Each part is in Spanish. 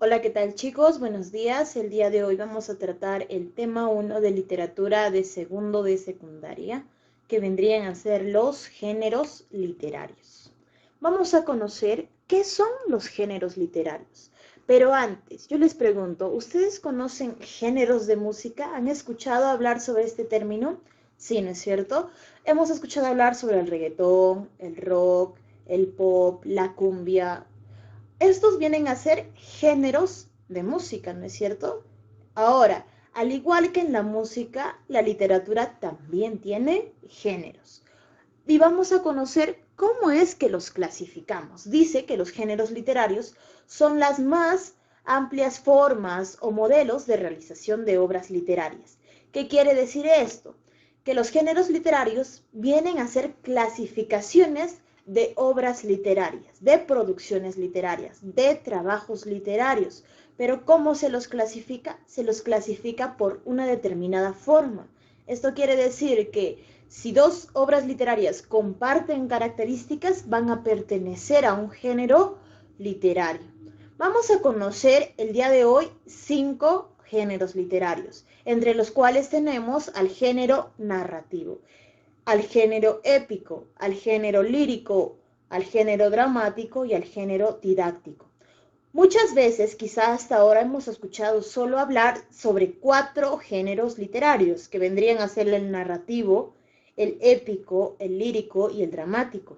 Hola, ¿qué tal chicos? Buenos días. El día de hoy vamos a tratar el tema 1 de literatura de segundo de secundaria, que vendrían a ser los géneros literarios. Vamos a conocer qué son los géneros literarios. Pero antes, yo les pregunto, ¿ustedes conocen géneros de música? ¿Han escuchado hablar sobre este término? Sí, ¿no es cierto? Hemos escuchado hablar sobre el reggaetón, el rock, el pop, la cumbia. Estos vienen a ser géneros de música, ¿no es cierto? Ahora, al igual que en la música, la literatura también tiene géneros. Y vamos a conocer cómo es que los clasificamos. Dice que los géneros literarios son las más amplias formas o modelos de realización de obras literarias. ¿Qué quiere decir esto? Que los géneros literarios vienen a ser clasificaciones de obras literarias, de producciones literarias, de trabajos literarios. Pero ¿cómo se los clasifica? Se los clasifica por una determinada forma. Esto quiere decir que si dos obras literarias comparten características, van a pertenecer a un género literario. Vamos a conocer el día de hoy 5 géneros literarios, entre los cuales tenemos al género narrativo, al género épico, al género lírico, al género dramático y al género didáctico. Muchas veces, quizá hasta ahora, hemos escuchado solo hablar sobre 4 géneros literarios, que vendrían a ser el narrativo, el épico, el lírico y el dramático.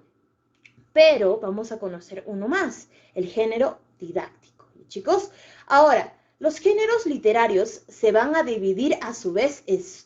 Pero vamos a conocer uno más, el género didáctico. Chicos, ahora, los géneros literarios se van a dividir a su vez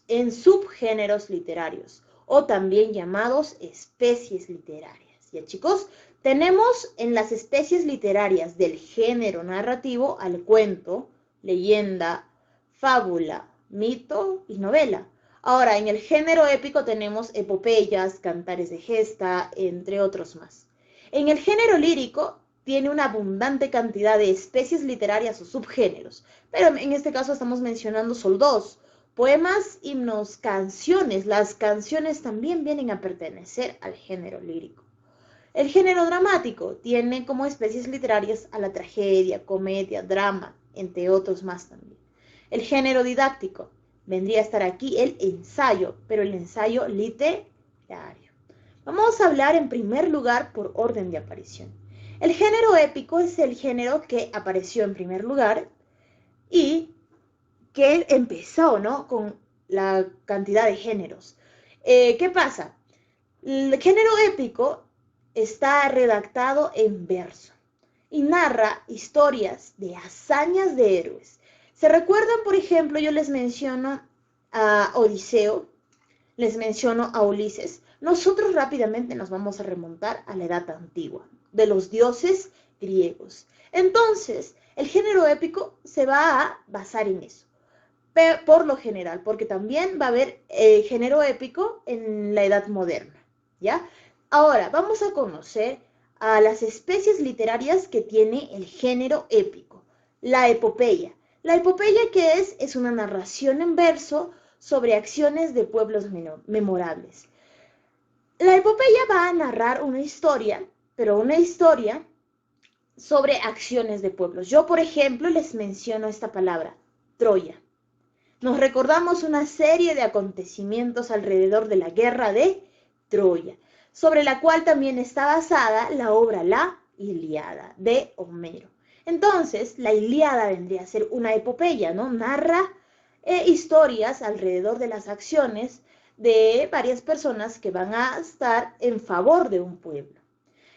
en subgéneros literarios, o también llamados especies literarias. ¿Ya, chicos? Tenemos en las especies literarias del género narrativo al cuento, leyenda, fábula, mito y novela. Ahora, en el género épico tenemos epopeyas, cantares de gesta, entre otros más. En el género lírico tiene una abundante cantidad de especies literarias o subgéneros, pero en este caso estamos mencionando solo 2. Poemas, himnos, canciones. Las canciones también vienen a pertenecer al género lírico. El género dramático tiene como especies literarias a la tragedia, comedia, drama, entre otros más también. El género didáctico vendría a estar aquí el ensayo, pero el ensayo literario. Vamos a hablar en primer lugar por orden de aparición. El género épico es el género que apareció en primer lugar y que empezó, ¿no?, con la cantidad de géneros. ¿Qué pasa? El género épico está redactado en verso y narra historias de hazañas de héroes. ¿Se recuerdan, por ejemplo, yo les menciono a Odiseo, les menciono a Ulises? Nosotros rápidamente nos vamos a remontar a la edad antigua, de los dioses griegos. Entonces, el género épico se va a basar en eso, por lo general, porque también va a haber género épico en la edad moderna, ¿ya? Ahora, vamos a conocer a las especies literarias que tiene el género épico. La epopeya. La epopeya, ¿qué es? Es una narración en verso sobre acciones de pueblos memorables. La epopeya va a narrar una historia, pero una historia sobre acciones de pueblos. Yo, por ejemplo, les menciono esta palabra, Troya. Nos recordamos una serie de acontecimientos alrededor de la guerra de Troya, sobre la cual también está basada la obra La Ilíada de Homero. Entonces, la Ilíada vendría a ser una epopeya, ¿no? Narra historias alrededor de las acciones de varias personas que van a estar en favor de un pueblo.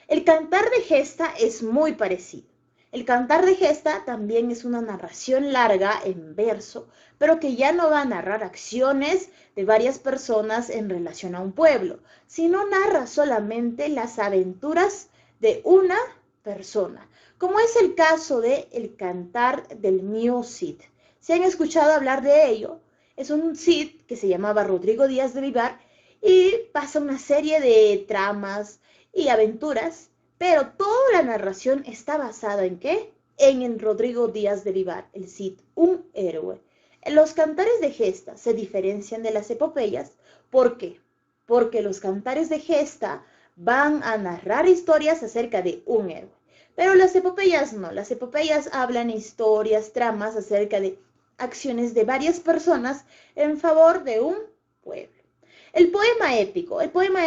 El cantar de gesta es muy parecido. El cantar de gesta también es una narración larga en verso, pero que ya no va a narrar acciones de varias personas en relación a un pueblo, sino narra solamente las aventuras de una persona, como es el caso de El cantar del mío Cid. ¿Se han escuchado hablar de ello? Es un Cid que se llamaba Rodrigo Díaz de Vivar y pasa una serie de tramas y aventuras, pero toda la narración está basada ¿en qué? En el Rodrigo Díaz de Vivar, el Cid, un héroe. Los cantares de gesta se diferencian de las epopeyas. ¿Por qué? Porque los cantares de gesta van a narrar historias acerca de un héroe, Pero las epopeyas no, las epopeyas hablan historias, tramas acerca de acciones de varias personas en favor de un pueblo. El poema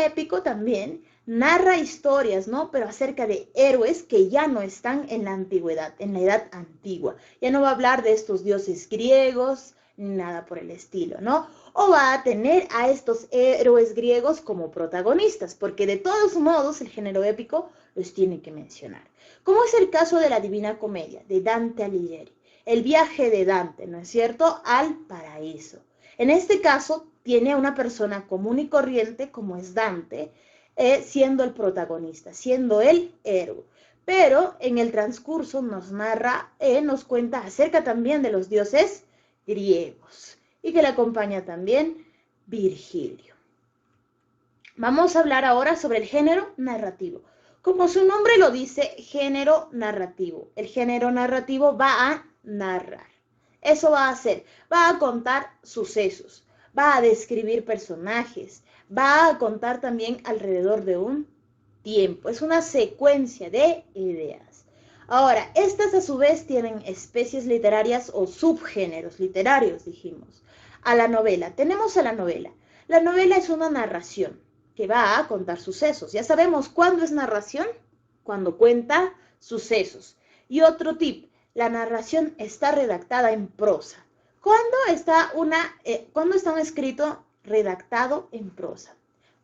épico también narra historias, ¿no? Pero acerca de héroes que ya no están en la antigüedad, en la edad antigua. Ya no va a hablar de estos dioses griegos, ni nada por el estilo, ¿no? O va a tener a estos héroes griegos como protagonistas, porque de todos modos el género épico los tiene que mencionar. Como es el caso de la Divina Comedia, de Dante Alighieri, el viaje de Dante, ¿no es cierto?, al paraíso. En este caso, tiene a una persona común y corriente, como es Dante, siendo el protagonista, siendo el héroe. Pero en el transcurso nos narra, nos cuenta acerca también de los dioses griegos y que le acompaña también Virgilio. Vamos a hablar ahora sobre el género narrativo. Como su nombre lo dice, género narrativo. El género narrativo va a narrar. Eso va a hacer, va a contar sucesos, va a describir personajes, va a contar también alrededor de un tiempo. Es una secuencia de ideas. Ahora, estas a su vez tienen especies literarias o subgéneros literarios, dijimos. A la novela, tenemos a la novela. La novela es una narración que va a contar sucesos. Ya sabemos cuándo es narración, cuando cuenta sucesos. Y otro tip, la narración está redactada en prosa. ¿Cuándo está un escrito redactado en prosa?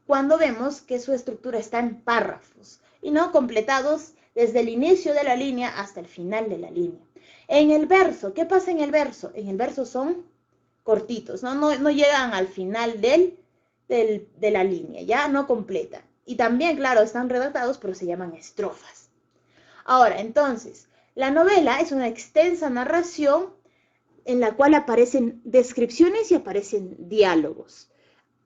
Cuando vemos que su estructura está en párrafos y no completados desde el inicio de la línea hasta el final de la línea. En el verso, ¿qué pasa en el verso? En el verso son cortitos, no llegan al final de la línea, ya no completan. Y también, claro, están redactados, pero se llaman estrofas. Ahora, entonces, la novela es una extensa narración en la cual aparecen descripciones y aparecen diálogos.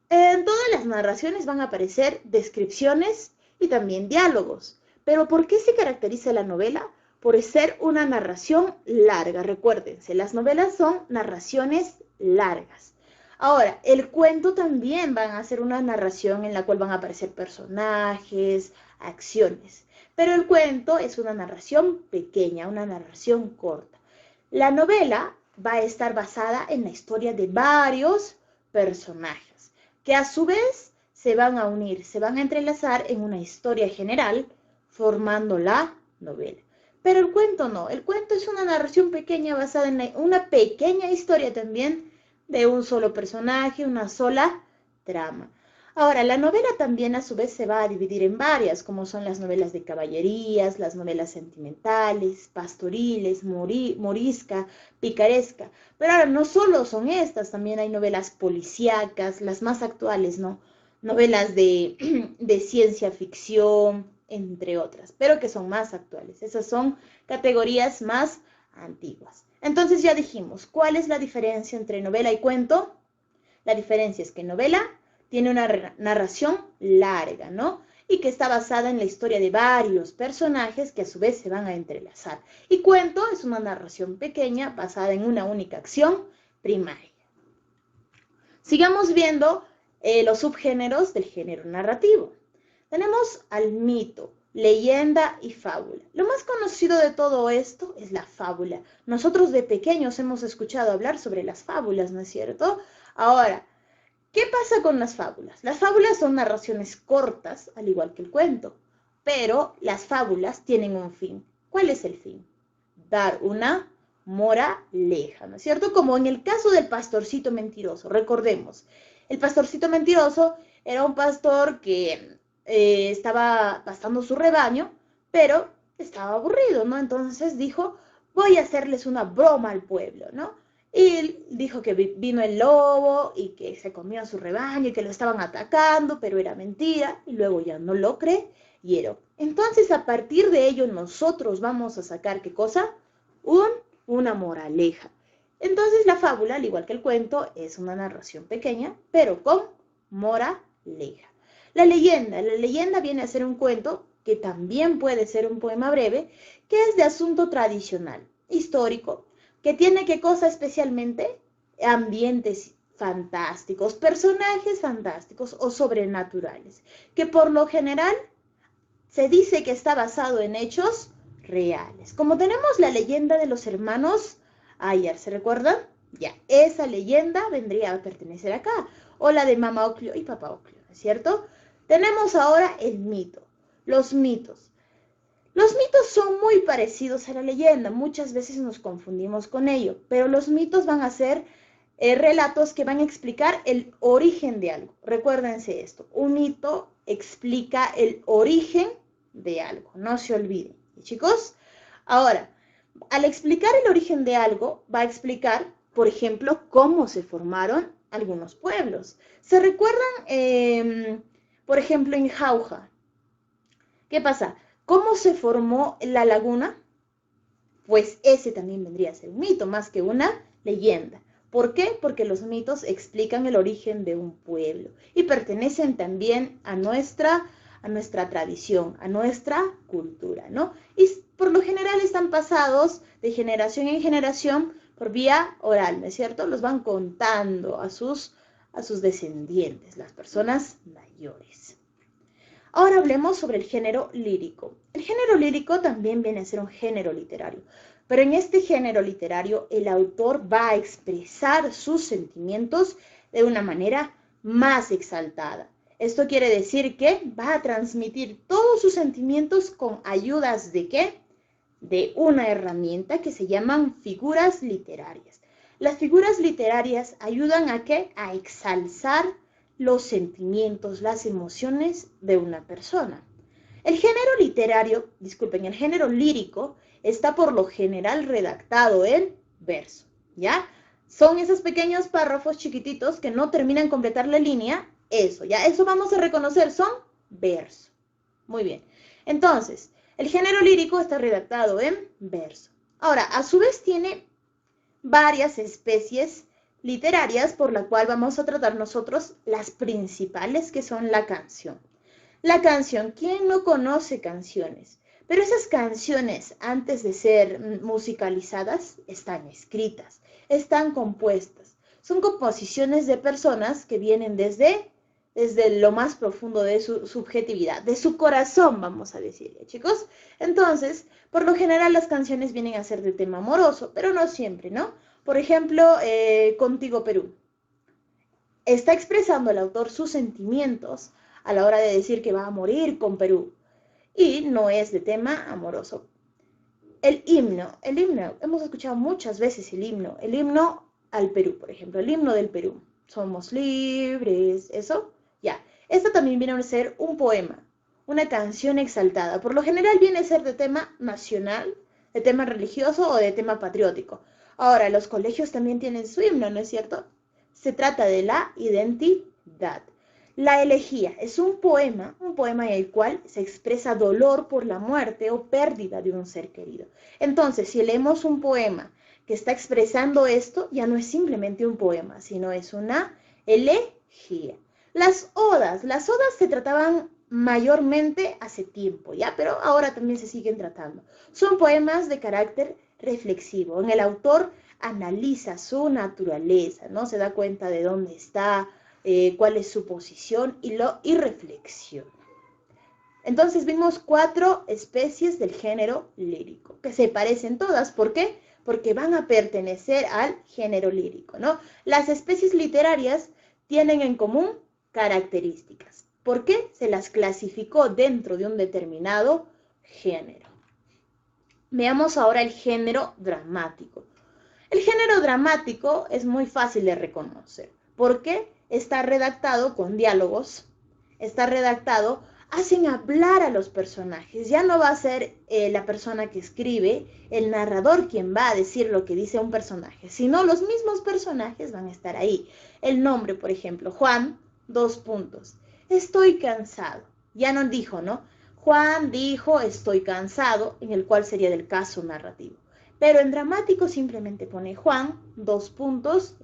En todas las narraciones van a aparecer descripciones y también diálogos. Pero ¿por qué se caracteriza la novela? Por ser una narración larga. Recuérdense, las novelas son narraciones largas. Ahora, el cuento también van a ser una narración en la cual van a aparecer personajes, acciones. Pero el cuento es una narración pequeña, una narración corta. La novela va a estar basada en la historia de varios personajes, que a su vez se van a unir, se van a entrelazar en una historia general, formando la novela. Pero el cuento no, el cuento es una narración pequeña basada en una pequeña historia también de un solo personaje, una sola trama. Ahora, la novela también a su vez se va a dividir en varias, como son las novelas de caballerías, las novelas sentimentales, pastoriles, morisca, picaresca. Pero ahora no solo son estas, también hay novelas policíacas, las más actuales, ¿no? Novelas de ciencia ficción, entre otras, pero que son más actuales. Esas son categorías más antiguas. Entonces ya dijimos, ¿cuál es la diferencia entre novela y cuento? La diferencia es que novela tiene una narración larga, ¿no? Y que está basada en la historia de varios personajes que a su vez se van a entrelazar. Y cuento es una narración pequeña basada en una única acción primaria. Sigamos viendo los subgéneros del género narrativo. Tenemos al mito, leyenda y fábula. Lo más conocido de todo esto es la fábula. Nosotros de pequeños hemos escuchado hablar sobre las fábulas, ¿no es cierto? Ahora, ¿qué pasa con las fábulas? Las fábulas son narraciones cortas, al igual que el cuento, pero las fábulas tienen un fin. ¿Cuál es el fin? Dar una moraleja, ¿no es cierto? Como en el caso del pastorcito mentiroso. Recordemos, el pastorcito mentiroso era un pastor que estaba pastando su rebaño, pero estaba aburrido, ¿no? Entonces dijo, voy a hacerles una broma al pueblo, ¿no? Y dijo que vino el lobo y que se comió a su rebaño y que lo estaban atacando, pero era mentira, y luego ya no lo creyeron. Entonces, a partir de ello, nosotros vamos a sacar, ¿qué cosa? Una moraleja. Entonces, la fábula, al igual que el cuento, es una narración pequeña, pero con moraleja. La leyenda viene a ser un cuento, que también puede ser un poema breve, que es de asunto tradicional, histórico, que tiene ¿qué cosa especialmente? Ambientes fantásticos, personajes fantásticos o sobrenaturales, que por lo general se dice que está basado en hechos reales. Como tenemos la leyenda de los hermanos Ayer, ¿se recuerdan? Ya, esa leyenda vendría a pertenecer acá. O la de Mamá Ocllo y Papá Ocllo, ¿no es cierto? Tenemos ahora el mito, los mitos. Los mitos son muy parecidos a la leyenda, muchas veces nos confundimos con ello, pero los mitos van a ser relatos que van a explicar el origen de algo. Recuérdense esto, un mito explica el origen de algo, no se olviden. ¿Y chicos? Ahora, al explicar el origen de algo, va a explicar, por ejemplo, cómo se formaron algunos pueblos. ¿Se recuerdan, por ejemplo, en Jauja? ¿Qué pasa? ¿Cómo se formó la laguna? Pues ese también vendría a ser un mito, más que una leyenda. ¿Por qué? Porque los mitos explican el origen de un pueblo y pertenecen también a nuestra tradición, a nuestra cultura, ¿no? Y por lo general están pasados de generación en generación por vía oral, ¿no es cierto? Los van contando a sus descendientes, las personas mayores. Ahora hablemos sobre el género lírico. El género lírico también viene a ser un género literario, pero en este género literario el autor va a expresar sus sentimientos de una manera más exaltada. Esto quiere decir que va a transmitir todos sus sentimientos con ayudas ¿de qué? De una herramienta que se llaman figuras literarias. Las figuras literarias ayudan a ¿qué? A exalzar los sentimientos, las emociones de una persona. El género literario, disculpen, el género lírico está por lo general redactado en verso, ¿ya? Son esos pequeños párrafos chiquititos que no terminan de completar la línea, eso vamos a reconocer, son verso. Muy bien. Entonces, el género lírico está redactado en verso. Ahora, a su vez tiene varias especies literarias por la cual vamos a tratar nosotros las principales, que son la canción. La canción, ¿quién no conoce canciones? Pero esas canciones, antes de ser musicalizadas, están escritas, están compuestas. Son composiciones de personas que vienen desde lo más profundo de su subjetividad, de su corazón, vamos a decirle, chicos. Entonces, por lo general las canciones vienen a ser de tema amoroso, pero no siempre, ¿no? Por ejemplo, Contigo Perú. Está expresando el autor sus sentimientos a la hora de decir que va a morir con Perú. Y no es de tema amoroso. El himno, hemos escuchado muchas veces el himno al Perú, por ejemplo, el himno del Perú. Somos libres, eso, ya. Esto también viene a ser un poema, una canción exaltada. Por lo general viene a ser de tema nacional, de tema religioso o de tema patriótico. Ahora, los colegios también tienen su himno, ¿no es cierto? Se trata de la identidad. La elegía es un poema en el cual se expresa dolor por la muerte o pérdida de un ser querido. Entonces, si leemos un poema que está expresando esto, ya no es simplemente un poema, sino es una elegía. Las odas se trataban mayormente hace tiempo, ¿ya? Pero ahora también se siguen tratando. Son poemas de carácter reflexivo. En el autor analiza su naturaleza, ¿no? Se da cuenta de dónde está, cuál es su posición y reflexiona. Entonces vimos 4 especies del género lírico, que se parecen todas. ¿Por qué? Porque van a pertenecer al género lírico, ¿no? Las especies literarias tienen en común características. ¿Por qué? Se las clasificó dentro de un determinado género. Veamos ahora el género dramático. El género dramático es muy fácil de reconocer. ¿Por qué? Está redactado con diálogos, está redactado, hacen hablar a los personajes. Ya no va a ser la persona que escribe, el narrador quien va a decir lo que dice un personaje, sino los mismos personajes van a estar ahí. El nombre, por ejemplo, Juan, : estoy cansado. Ya no dijo, ¿no? Juan dijo, estoy cansado, en el cual sería del caso narrativo. Pero en dramático simplemente pone Juan, :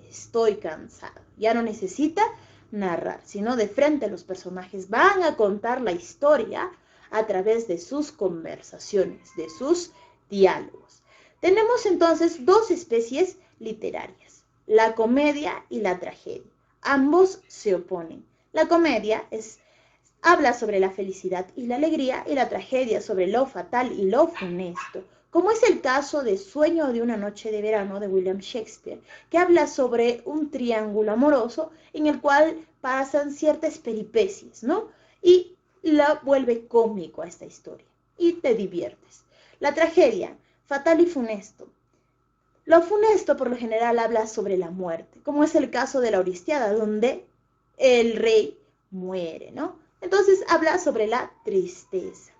estoy cansado. Ya no necesita narrar, sino de frente los personajes van a contar la historia a través de sus conversaciones, de sus diálogos. Tenemos entonces 2 especies literarias, la comedia y la tragedia. Ambos se oponen. La comedia es habla sobre la felicidad y la alegría, y la tragedia sobre lo fatal y lo funesto, como es el caso de Sueño de una noche de verano de William Shakespeare, que habla sobre un triángulo amoroso en el cual pasan ciertas peripecias, ¿no? Y la vuelve cómico a esta historia, y te diviertes. La tragedia, fatal y funesto. Lo funesto por lo general habla sobre la muerte, como es el caso de la Oristiada, donde el rey muere, ¿no? Entonces habla sobre la tristeza.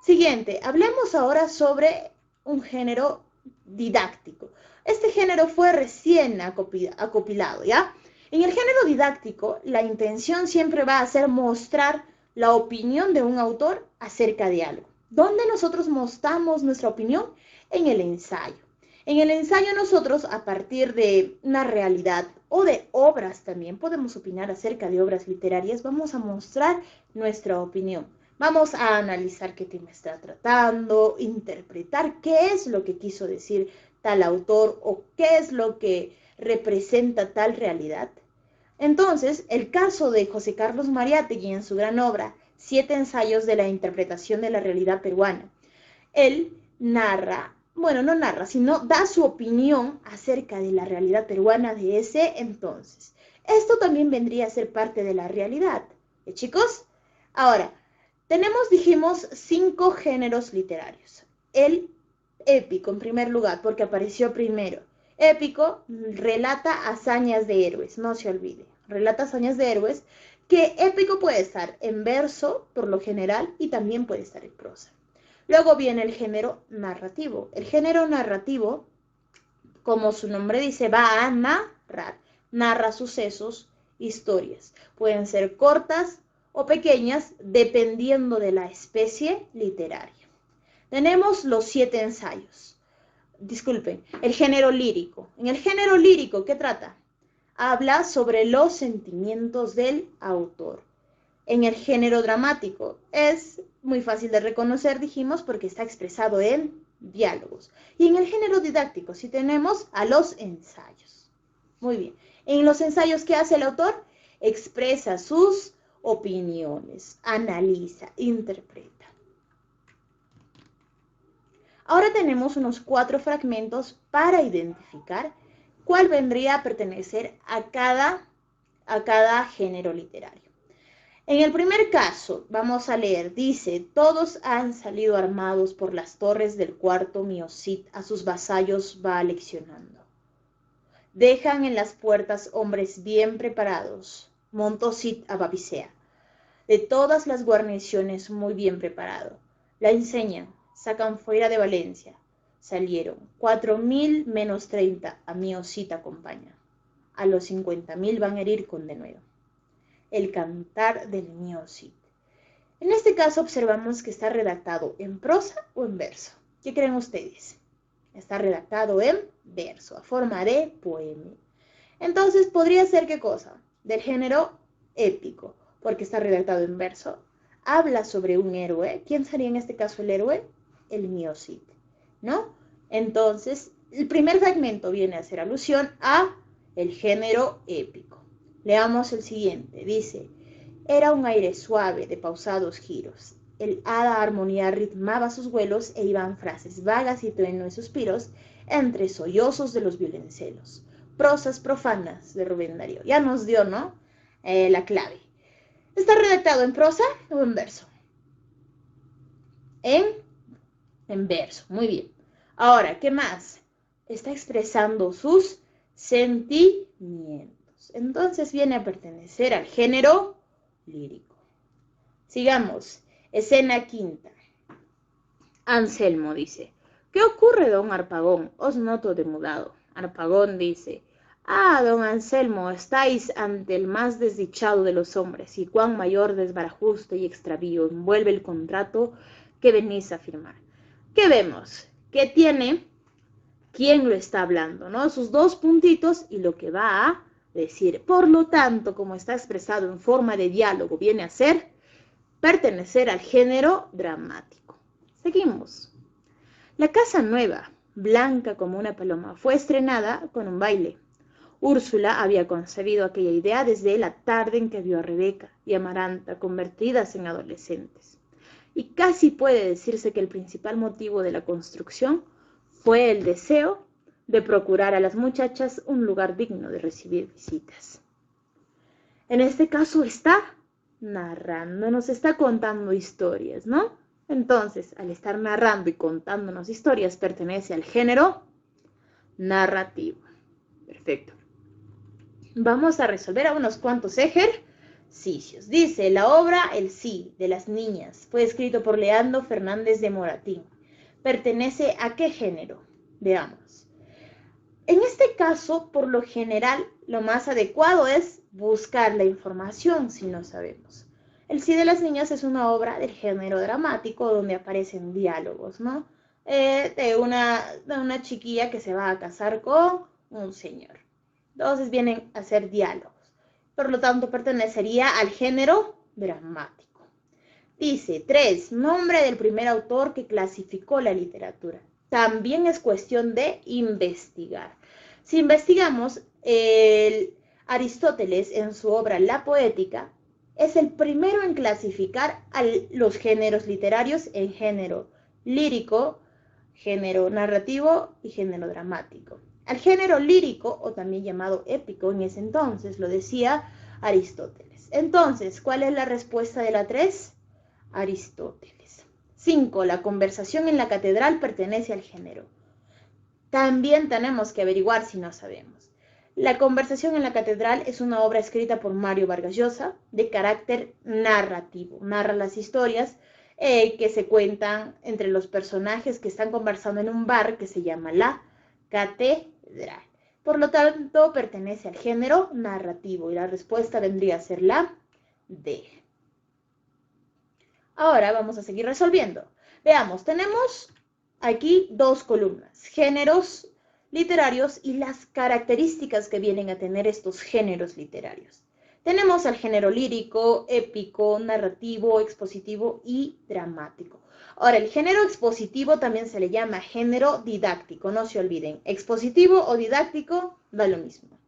Siguiente, hablemos ahora sobre un género didáctico. Este género fue recién acopilado, ¿ya? En el género didáctico, la intención siempre va a ser mostrar la opinión de un autor acerca de algo. ¿Dónde nosotros mostramos nuestra opinión? En el ensayo. En el ensayo nosotros, a partir de una realidad o de obras también, podemos opinar acerca de obras literarias, vamos a mostrar nuestra opinión. Vamos a analizar qué tema está tratando, interpretar qué es lo que quiso decir tal autor o qué es lo que representa tal realidad. Entonces, el caso de José Carlos Mariátegui en su gran obra, 7 ensayos de la interpretación de la realidad peruana, él narra, bueno, no narra, sino da su opinión acerca de la realidad peruana de ese entonces. Esto también vendría a ser parte de la realidad, chicos? Ahora, dijimos, 5 géneros literarios. El épico, en primer lugar, porque apareció primero. Épico relata hazañas de héroes, no se olvide. Relata hazañas de héroes, que épico puede estar en verso, por lo general, y también puede estar en prosa. Luego viene el género narrativo. El género narrativo, como su nombre dice, va a narrar. Narra sucesos, historias. Pueden ser cortas o pequeñas, dependiendo de la especie literaria. Tenemos los 7 ensayos. Disculpen, el género lírico. En el género lírico, ¿qué trata? Habla sobre los sentimientos del autor. En el género dramático es muy fácil de reconocer, dijimos, porque está expresado en diálogos. Y en el género didáctico, sí tenemos a los ensayos. Muy bien. En los ensayos, ¿qué hace el autor? Expresa sus opiniones, analiza, interpreta. Ahora tenemos unos 4 fragmentos para identificar cuál vendría a pertenecer a cada género literario. En el primer caso, vamos a leer, dice, todos han salido armados por las torres del cuarto Miocid, a sus vasallos va aleccionando. Dejan en las puertas hombres bien preparados, Montocid a Babicea, de todas las guarniciones muy bien preparado. La enseñan, sacan fuera de Valencia, salieron 4.000 menos 30, a Miocid acompaña. A los 50.000 van a herir con denuedo. El cantar del Miocid. En este caso observamos que está redactado en prosa o en verso. ¿Qué creen ustedes? Está redactado en verso, a forma de poema. Entonces, ¿podría ser qué cosa? Del género épico, porque está redactado en verso. Habla sobre un héroe. ¿Quién sería en este caso el héroe? El Miocid, ¿no? Entonces, el primer fragmento viene a hacer alusión a el género épico. Leamos el siguiente. Dice, era un aire suave de pausados giros. El hada armonía ritmaba sus vuelos e iban frases vagas y tenues suspiros entre sollozos de los violoncelos. Prosas profanas de Rubén Darío. Ya nos dio, ¿no? La clave. ¿Está redactado en prosa o en verso? En verso. Muy bien. Ahora, ¿qué más? Está expresando sus sentimientos. Entonces viene a pertenecer al género lírico. Sigamos. Escena quinta. Anselmo dice, ¿qué ocurre, don Harpagón? Os noto demudado. Harpagón dice, don Anselmo, estáis ante el más desdichado de los hombres, y cuán mayor desbarajuste y extravío envuelve el contrato que venís a firmar. ¿Qué vemos? ¿Qué tiene? ¿Quién lo está hablando? ¿No? Sus 2 puntitos y lo que va a decir. Por lo tanto, como está expresado en forma de diálogo, viene a ser pertenecer al género dramático. Seguimos. La casa nueva, blanca como una paloma, fue estrenada con un baile. Úrsula había concebido aquella idea desde la tarde en que vio a Rebeca y Amaranta convertidas en adolescentes. Y casi puede decirse que el principal motivo de la construcción fue el deseo de procurar a las muchachas un lugar digno de recibir visitas. En este caso está narrando, nos está contando historias, ¿no? Entonces, al estar narrando y contándonos historias, pertenece al género narrativo. Perfecto. Vamos a resolver a unos cuantos ejercicios. Dice, la obra El Sí, de las niñas, fue escrito por Leandro Fernández de Moratín. ¿Pertenece a qué género? Veamos. En este caso, por lo general, lo más adecuado es buscar la información si no sabemos. El Sí de las niñas es una obra del género dramático donde aparecen diálogos, ¿no? De una chiquilla que se va a casar con un señor. Entonces vienen a ser diálogos. Por lo tanto, pertenecería al género dramático. Dice, 3. Nombre del primer autor que clasificó la literatura. También es cuestión de investigar. Si investigamos, Aristóteles en su obra La Poética es el primero en clasificar a los géneros literarios en género lírico, género narrativo y género dramático. Al género lírico, o también llamado épico en ese entonces, lo decía Aristóteles. Entonces, ¿cuál es la respuesta de la 3? Aristóteles. 5. La conversación en la catedral pertenece al género. También tenemos que averiguar si no sabemos. La conversación en la catedral es una obra escrita por Mario Vargas Llosa de carácter narrativo. Narra las historias que se cuentan entre los personajes que están conversando en un bar que se llama La Catedral. Por lo tanto, pertenece al género narrativo y la respuesta vendría a ser la D. Ahora vamos a seguir resolviendo. Veamos, tenemos aquí dos columnas, géneros literarios y las características que vienen a tener estos géneros literarios. Tenemos el género lírico, épico, narrativo, expositivo y dramático. Ahora, el género expositivo también se le llama género didáctico, no se olviden. Expositivo o didáctico da lo mismo.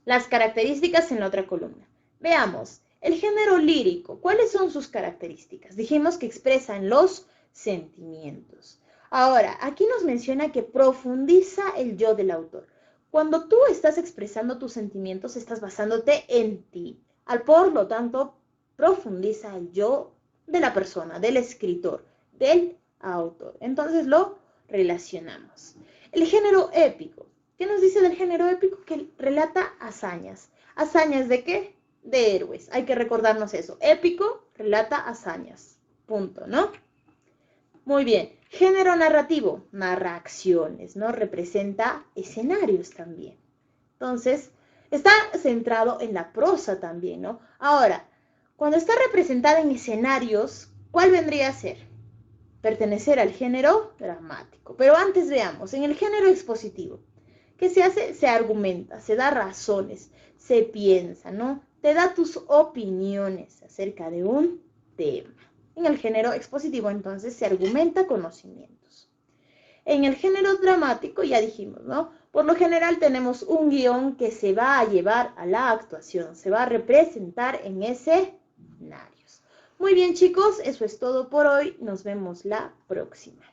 Las características en la otra columna. Veamos, el género lírico, ¿cuáles son sus características? Dijimos que expresan los sentimientos. Ahora, aquí nos menciona que profundiza el yo del autor. Cuando tú estás expresando tus sentimientos, estás basándote en ti. Por lo tanto, profundiza el yo de la persona, del escritor, del autor. Entonces lo relacionamos. El género épico. ¿Qué nos dice del género épico? Que relata hazañas. ¿Hazañas de qué? De héroes. Hay que recordarnos eso. Épico relata hazañas. Punto, ¿no? Muy bien. Género narrativo. Narra acciones, ¿no? Representa escenarios también. Entonces, está centrado en la prosa también, ¿no? Ahora, cuando está representada en escenarios, ¿cuál vendría a ser? Pertenecer al género dramático. Pero antes veamos, en el género expositivo, ¿qué se hace? Se argumenta, se da razones, se piensa, ¿no? Te da tus opiniones acerca de un tema. En el género expositivo, entonces, se argumenta conocimientos. En el género dramático, ya dijimos, ¿no? Por lo general tenemos un guión que se va a llevar a la actuación, se va a representar en escenarios. Muy bien, chicos, eso es todo por hoy. Nos vemos la próxima.